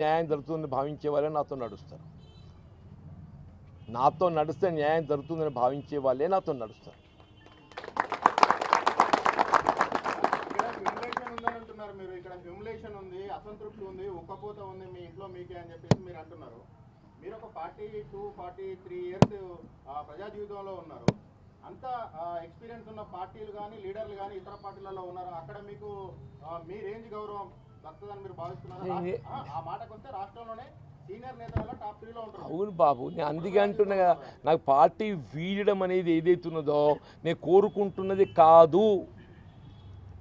న్యాయం జరుగుతుందని భావించే వాళ్ళే నాతో నడుస్తారు. నాతో నడిస్తే న్యాయం జరుగుతుందని భావించే వాళ్ళే నాతో నడుస్తారు. మీరు ఇక్కడ హ్యూమిలేషన్ ఉంది, అసంతృప్తి ఉంది, ఉక్కపోత ఉంది మీ ఇంట్లో మీకే అని చెప్పేసి మీరు అంటున్నారు. మీరు ఒక 43 ఇయర్స్ ప్రజా జీవితంలో ఉన్నారు. అంత ఎక్స్పీరియన్స్ ఉన్న పార్టీలు కానీ లీడర్లు కానీ ఇతర పార్టీలలో ఉన్నారు. అక్కడ మీకు మీ రేంజ్ గౌరవం దక్కుతుందని మీరు భావిస్తున్నారు? ఆ మాటకు వస్తే రాష్ట్రంలోనే సీనియర్ నేతలలో టాప్ 3లో ఉంటారు. అవును బాబు, నేను అందుకే అంటున్నా కదా, నాకు పార్టీ వీడడం అనేది ఏదైతున్నదో నేను కోరుకుంటున్నది కాదు.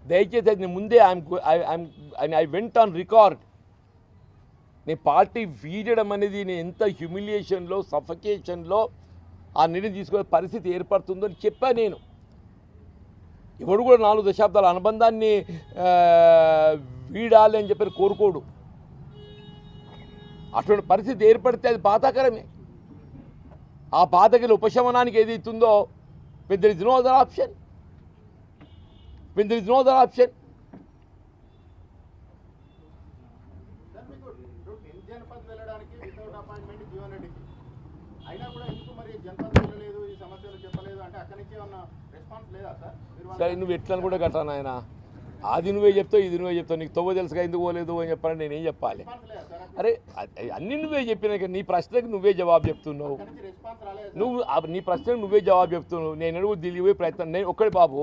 దయచేసి అది ముందే ఐ వెంట్ ఆన్ రికార్డ్. నేను పార్టీ వీడడం అనేది నేను ఎంత హ్యూమిలియేషన్లో సఫకేషన్లో ఆ నిర్ణయం తీసుకునే పరిస్థితి ఏర్పడుతుందో అని చెప్పా. నేను ఎవడు కూడా 4 దశాబ్దాల అనుబంధాన్ని వీడాలి అని చెప్పి కోరుకోడు. అటువంటి పరిస్థితి ఏర్పడితే అది బాధాకరమే. ఆ బాధకి ఉపశమనానికి ఏదైతుందో there is no other option. When there is no other option. Janpad వెళ్ళడానికి వితౌట్ అపాయింట్మెంట్ జీవన్ రెడ్డికి అయినా కూడా ఎందుకు మరి జనపద్ వెళ్ళలేదు, ఈ సమస్యలు చెప్పలేదు అంటే అక్కడి నుంచి ఏమన్నా రెస్పాన్స్ లేదా సార్? సరే, నువ్వు ఎట్లా కూడా కట్టాను ఆయన, అది నువ్వే చెప్తావు, ఇది నువ్వే చెప్తావు. నీకు తవ్వ తెలుసుగా ఎందుకు పోలేదు అని చెప్పాలని నేనేం చెప్పాలి? అరే అన్నీ నువ్వే చెప్పినాక నీ ప్రశ్నకు నువ్వే జవాబు చెప్తున్నావు. నీ ప్రశ్నకు నువ్వే జవాబు చెప్తున్నావు. నేను అడుగు ఢిల్లీ పోయే ప్రయత్నం. నేను ఒక్కడి బాబు,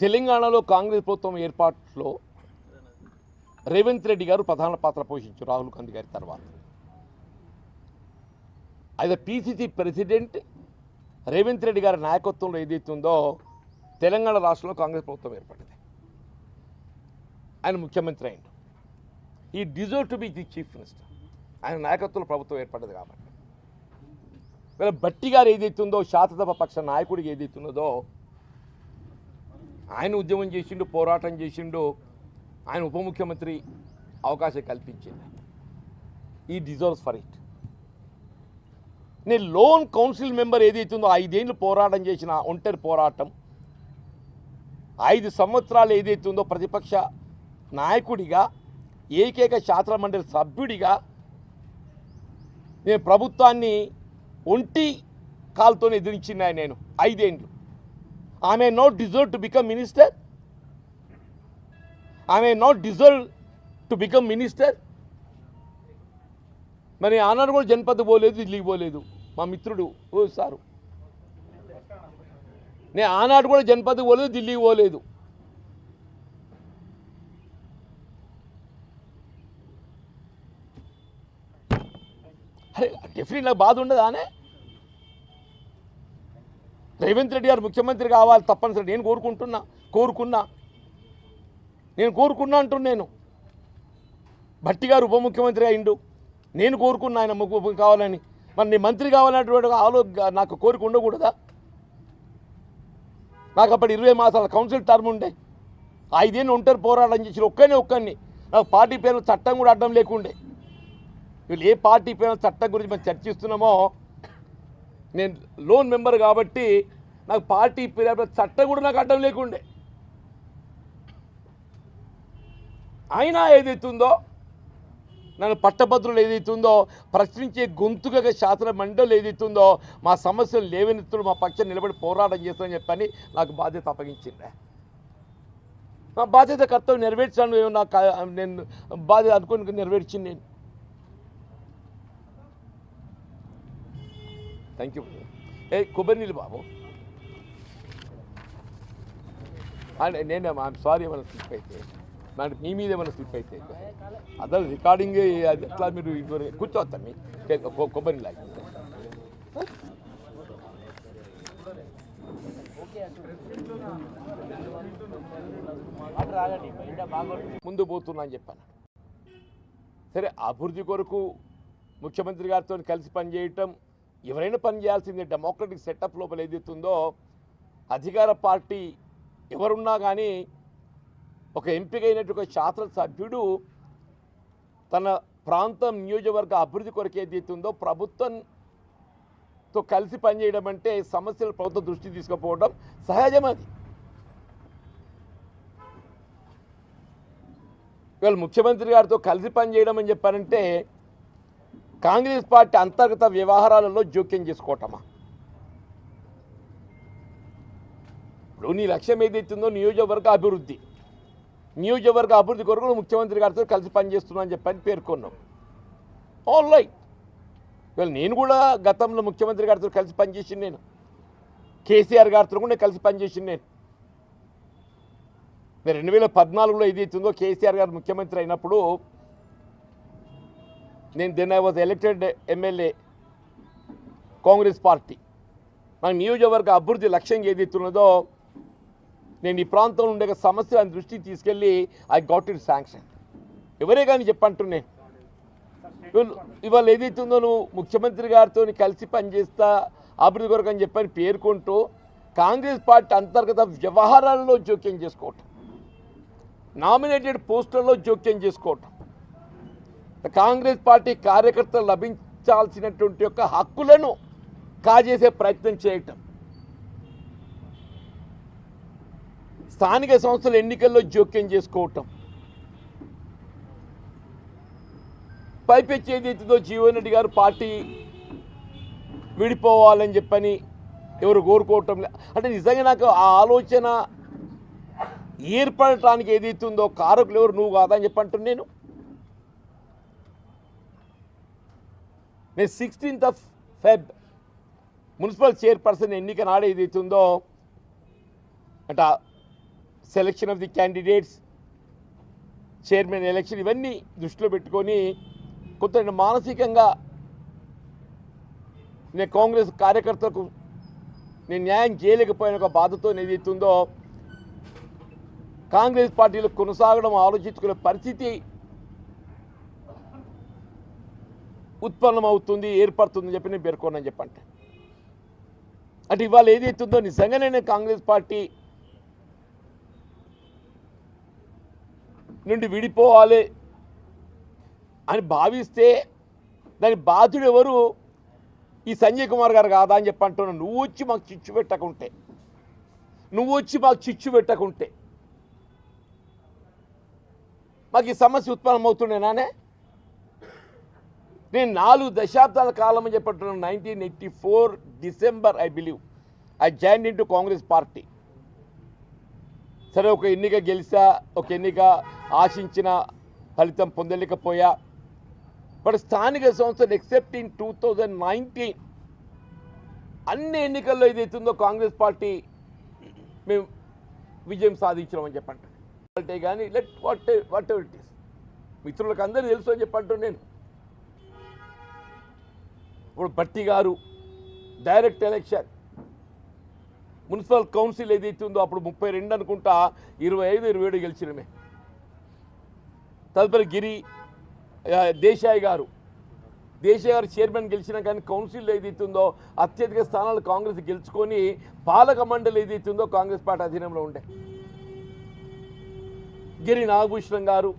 తెలంగాణలో కాంగ్రెస్ ప్రభుత్వం ఏర్పాటులో రేవంత్ రెడ్డి గారు ప్రధాన పాత్ర పోషించారు రాహుల్ గాంధీ గారి తర్వాత. అయితే పిసిసి ప్రెసిడెంట్ రేవంత్ రెడ్డి గారి నాయకత్వంలో ఏదైతుందో తెలంగాణ రాష్ట్రంలో కాంగ్రెస్ ప్రభుత్వం ఏర్పడింది. ఆయన ముఖ్యమంత్రి అయింది. ఈ deserve to be the chief minister. ఆయన నాయకత్వంలో ప్రభుత్వం ఏర్పడ్డది కాబట్టి వీళ్ళ భట్టి గారు ఏదైతుందో శాసనసభ పక్ష నాయకుడికి ఏదైతున్నదో ఆయన ఉద్యమం చేసిండు, పోరాటం చేసిండు, ఆయన ఉప ముఖ్యమంత్రి అవకాశం కల్పించింది. ఈ డిజర్వ్స్ ఫర్ ఇట్. నేను లోన్ కౌన్సిల్ మెంబర్ ఏదైతుందో 5 ఏళ్ళు పోరాటం చేసిన ఒంటరి పోరాటం, 5 సంవత్సరాలు ఏదైతుందో ప్రతిపక్ష నాయకుడిగా ఏకైక శాసన మండలి సభ్యుడిగా నేను ప్రభుత్వాన్ని ఒంటి కాలుతో ఎదిరించిన నేను 5 ఏళ్ళు. ఆమె not deserve to become minister. ఆమె not deserve to become minister. మరి ఆనాడు కూడా జనపద్ పోలేదు, ఢిల్లీకి పోలేదు మా మిత్రుడు సారు. నేను ఆనాడు కూడా జనపద్ పోలేదు, ఢిల్లీకి పోలేదు. అరే డెఫినెట్ నాకు బాధ ఉండదు. ఆనే రేవంత్ రెడ్డి గారు ముఖ్యమంత్రి కావాలి తప్పనిసరి నేను కోరుకున్నా అంటున్నాను. భట్టి గారు ఉప ముఖ్యమంత్రి అయిండు, నేను కోరుకున్నా ఆయన ముఖ్యమంత్రి కావాలని. మరి నీ మంత్రి కావాలన్నటువంటి నాకు కోరిక ఉండకూడదా? నాకు అప్పుడు 20 మాసాల కౌన్సిల్ టర్మ్ ఉండే, 5 ఏళ్ళు ఒంటరి పోరాటం చేసి ఒక్కరిని నాకు పార్టీ పేరు చట్టం కూడా అడ్డం లేకుండే. వీళ్ళు ఏ పార్టీ పేరు చట్టం గురించి మనం చర్చిస్తున్నామో, నేను లోన్ మెంబర్ కాబట్టి నాకు పార్టీ పేరు చట్టం కూడా నాకు అడ్డం లేకుండే. అయినా ఏదైతుందో నన్ను పట్టభద్రులు ఏదైతుందో ప్రశ్నించే గొంతుగా శాసన మండలి ఏదైతుందో మా సమస్యలు లేవనెత్తులు మా పక్షం నిలబడి పోరాటం చేస్తామని చెప్పని నాకు బాధ్యత అప్పగించింది. నా బాధ్యత కర్తవ్యం నెరవేర్చాను. నేను బాధ్యత అనుకుని నెరవేర్చింది నేను. Thank you. కొబ్బరి నీళ్ళు బాబు. నేను ఐఎమ్ సారీ ఏమైనా స్లిప్ అయితే, నాకు మీ మీద ఏమైనా స్లిప్ అయితే అదే రికార్డింగ్ అది ఎట్లా మీరు కూర్చోవద్దా మీ కొబ్బరి నీళ్ళు ముందు పోతున్నా అని చెప్పాను. సరే, అభివృద్ధి కొరకు ముఖ్యమంత్రి గారితో కలిసి పనిచేయటం, ఎవరైనా పని చేయాల్సిందే. డెమోక్రటిక్ సెటప్ లోపల ఏదైతుందో అధికార పార్టీ ఎవరున్నా కానీ ఒక ఎంపికైనటువంటి శాసనసభ్యుడు తన ప్రాంతం నియోజకవర్గ అభివృద్ధి కొరకు ఏదైతుందో ప్రభుత్వంతో కలిసి పనిచేయడం అంటే సమస్యలు ప్రభుత్వం దృష్టి తీసుకుపోవడం సహజం. అది వీళ్ళు ముఖ్యమంత్రి గారితో కలిసి పనిచేయడం అని చెప్పారంటే కాంగ్రెస్ పార్టీ అంతర్గత వ్యవహారాలలో జోక్యం చేసుకోవటమా? ఇప్పుడు నీ లక్ష్యం ఏదైతుందో నియోజకవర్గ అభివృద్ధి కొరకు ముఖ్యమంత్రి గారితో కలిసి పనిచేస్తున్నా అని చెప్పని పేర్కొన్నాం. All right. ఇవాళ నేను కూడా గతంలో ముఖ్యమంత్రి గారితో కలిసి పనిచేసింది, నేను కేసీఆర్ గారితో కూడా కలిసి పనిచేసింది. నేను 2014లో ఏదైతుందో కేసీఆర్ గారు ముఖ్యమంత్రి అయినప్పుడు నేను then I was elected MLA Congress party. నాకు నియోజకవర్గ అభివృద్ధి లక్ష్యంగా ఏదైతున్నదో నేను ఈ ప్రాంతంలో ఉండే సమస్యలను దృష్టికి తీసుకెళ్ళి ఐ గాట్ ఇట్ శాంక్షన్. ఎవరే కానీ చెప్పంటున్నాను. ఇవాళ ఏదైతుందో నువ్వు ముఖ్యమంత్రి గారితో కలిసి పనిచేస్తా అభివృద్ధి కొరకు అని చెప్పని పేర్కొంటూ కాంగ్రెస్ పార్టీ అంతర్గత వ్యవహారాల్లో జోక్యం చేసుకోవటం, నామినేటెడ్ పోస్టులలో జోక్యం చేసుకోవటం, కాంగ్రెస్ పార్టీ కార్యకర్తలు లభించాల్సినటువంటి యొక్క హక్కులను కాజేసే ప్రయత్నం చేయటం, స్థానిక సంస్థల ఎన్నికల్లో జోక్యం చేసుకోవటం, పైపెచ్చి ఏదైతుందో జీవన్ రెడ్డి గారు పార్టీ విడిపోవాలని చెప్పని ఎవరు కోరుకోవటం అంటే నిజంగా నాకు ఆ ఆలోచన ఏర్పడటానికి ఏదైతుందో కారకులు ఎవరు నువ్వు కాదని చెప్పంటున్నాను. నేను 16th Feb మున్సిపల్ చైర్పర్సన్ ఎన్నిక నాడు ఏదైతుందో అంటే selection of the candidates, chairman election ఇవన్నీ దృష్టిలో పెట్టుకొని కొంత మానసికంగా నేను కాంగ్రెస్ కార్యకర్తలకు నేను న్యాయం చేయలేకపోయిన ఒక బాధతో ఏదైతుందో కాంగ్రెస్ పార్టీలో కొనసాగడం ఆలోచించుకునే పరిస్థితి ఉత్పన్నమవుతుంది, ఏర్పడుతుందని చెప్పి నేను పేర్కొన్నాను చెప్పంటే. అంటే ఇవాళ ఏదైతుందో నిజంగానే నేను కాంగ్రెస్ పార్టీ నుండి విడిపోవాలి అని భావిస్తే దాని బాధ్యుడు ఎవరు? ఈ సంజయ్ కుమార్ గారు కాదా అని చెప్పంటున్నాను. నువ్వు వచ్చి మాకు చిచ్చు పెట్టకుంటే మాకు ఈ సమస్య ఉత్పన్నమవుతుండేనానే? నేను 4 దశాబ్దాల కాలం అని చెప్పంటున్నాను. 1984 December I believe I join in to Congress party. సరే, ఒక ఎన్నిక గెలిచా, ఒక ఎన్నిక ఆశించిన ఫలితం పొందలేకపోయా. బట్ స్థానిక సంస్థలు ఎక్సెప్ట్ ఇన్ 2019 అన్ని ఎన్నికల్లో ఏదైతుందో కాంగ్రెస్ పార్టీ మేము విజయం సాధించామని చెప్పండి. అంటే కానీ let what ever it is మిత్రులకు అందరూ తెలుసు అని చెప్పంటాను నేను. ఇప్పుడు భట్టి గారు డైరెక్ట్ ఎలక్షన్ మున్సిపల్ కౌన్సిల్ ఏదైతుందో అప్పుడు 32 అనుకుంటా 25-27 గెలిచినమే. తదుపరి దేశాయ్ గారు చైర్మన్ గెలిచినా కానీ కౌన్సిల్ ఏదైతుందో అత్యధిక స్థానాలు కాంగ్రెస్ గెలుచుకొని పాలక మండలి ఏదైతుందో కాంగ్రెస్ పార్టీ అధీనంలో ఉండే. గిరి నాగభూషణం గారు